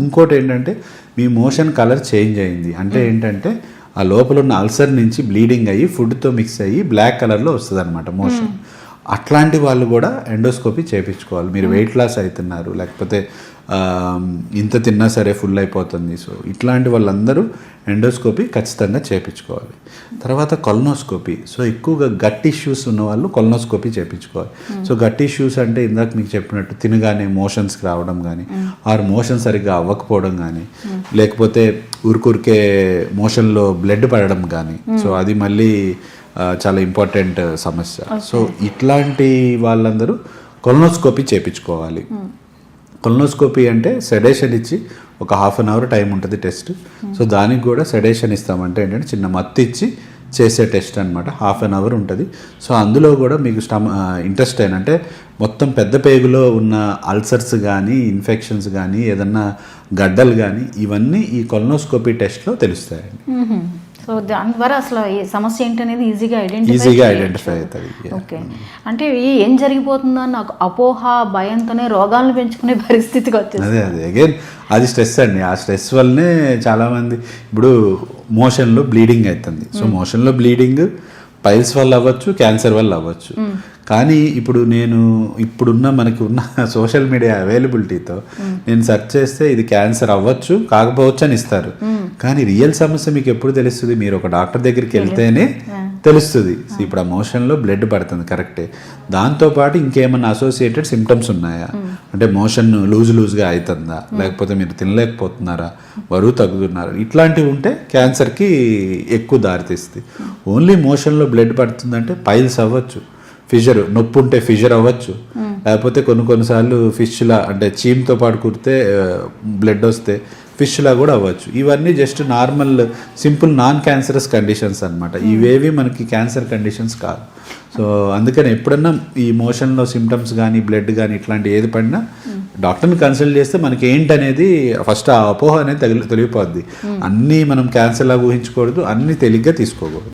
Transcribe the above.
ఇంకోటి ఏంటంటే మీ motion colour change అయింది అంటే ఏంటంటే ఆ లోపల ఉన్న అల్సర్ నుంచి బ్లీడింగ్ అయ్యి ఫుడ్తో మిక్స్ అయ్యి బ్లాక్ కలర్లో వస్తుంది అనమాట మోషన్. అట్లాంటి వాళ్ళు కూడా ఎండోస్కోపీ చేయించుకోవాలి. మీరు వెయిట్ లాస్ అవుతున్నారు, లేకపోతే ఇంత తిన్నా సరే ఫుల్ అయిపోతుంది, సో ఇట్లాంటి వాళ్ళందరూ ఎండోస్కోపీ ఖచ్చితంగా చేయించుకోవాలి. తర్వాత కొలనోస్కోపీ, సో ఎక్కువగా గట్ ఇష్యూస్ ఉన్న వాళ్ళు కొలనోస్కోపీ చేయించుకోవాలి. సో గట్ ఇష్యూస్ అంటే ఇందాక మీకు చెప్పినట్టు తినగానే మోషన్స్కి రావడం కానీ, ఆర్ మోషన్ సరిగ్గా అవ్వకపోవడం కానీ, లేకపోతే ఊరికే మోషన్లో బ్లడ్ పడడం కానీ, సో అది మళ్ళీ చాలా ఇంపార్టెంట్ సమస్య. సో ఇట్లాంటి వాళ్ళందరూ కొలనోస్కోపీ చేయించుకోవాలి. కొలనోస్కోపీ అంటే సెడేషన్ ఇచ్చి ఒక 1/2 hour టైం ఉంటుంది టెస్ట్. సో దానికి కూడా సెడేషన్ ఇస్తామంటే ఏంటంటే చిన్న మత్తు ఇచ్చి చేసే టెస్ట్ అనమాట. 1/2 hour ఉంటుంది. సో అందులో కూడా మీకు ఇంట్రెస్ట్ అయిన అంటే మొత్తం పెద్ద పేగులో ఉన్న అల్సర్స్ కానీ, ఇన్ఫెక్షన్స్ కానీ, ఏదన్నా గడ్డలు కానీ, ఇవన్నీ ఈ కొలనోస్కోపీ టెస్ట్లో తెలుస్తాయండి. సో దాని ద్వారా అసలు సమస్య ఏంటనేది ఈజీగా ఐడెంటిఫై అవుతుంది. ఓకే, అంటే ఏం జరిగిపోతుందో నాకు అపోహ, భయంతోనే రోగాలను పెంచుకునే పరిస్థితికి వచ్చింది. అదే అగైన్ అది స్ట్రెస్ అండి. ఆ స్ట్రెస్ వల్లనే చాలామంది ఇప్పుడు మోషన్లో బ్లీడింగ్ అవుతుంది. సో మోషన్లో బ్లీడింగ్ పైల్స్ వల్ల అవ్వచ్చు, క్యాన్సర్ వల్ల అవ్వచ్చు. కానీ ఇప్పుడున్న మనకి ఉన్న సోషల్ మీడియా అవైలబిలిటీతో నేను సెర్చ్ చేస్తే ఇది క్యాన్సర్ అవ్వచ్చు, కాకపోవచ్చు అని ఇస్తారు. కానీ రియల్ సమస్య మీకు ఎప్పుడు తెలుస్తుంది? మీరు ఒక డాక్టర్ దగ్గరికి వెళ్తేనే తెలుస్తుంది. ఇప్పుడు ఆ మోషన్లో బ్లడ్ పడుతుంది కరెక్టే, దాంతోపాటు ఇంకేమన్నా అసోసియేటెడ్ సిమ్టమ్స్ ఉన్నాయా అంటే మోషన్ లూజ్గా అవుతుందా, లేకపోతే మీరు తినలేకపోతున్నారా, బరువు తగ్గుతున్నారా, ఇట్లాంటివి ఉంటే క్యాన్సర్కి ఎక్కువ దారితీస్తుంది. ఓన్లీ మోషన్లో బ్లడ్ పడుతుందంటే పైల్స్ అవ్వచ్చు, ఫిషర్ నొప్పి ఉంటే ఫిషర్ అవ్వచ్చు, లేకపోతే కొన్నిసార్లు ఫిష్లా అంటే చీమ్తో పాటు కుడితే బ్లడ్ వస్తే ఫిష్లా కూడా అవ్వచ్చు. ఇవన్నీ just normal simple non cancerous conditions అనమాట. ఇవేవి మనకి క్యాన్సర్ కండిషన్స్ కాదు. సో అందుకని ఎప్పుడన్నా ఈ మోషన్లో సిమ్టమ్స్ కానీ, బ్లడ్ కానీ ఇట్లాంటి ఏది పడినా డాక్టర్ని కన్సల్ట్ చేస్తే మనకి ఏంటనేది ఫస్ట్ ఆ అపోహ అనేది తొలగిపోద్ది. అన్నీ మనం క్యాన్సర్లా ఊహించకూడదు, అన్నీ తేలిగ్గా తీసుకోకూడదు.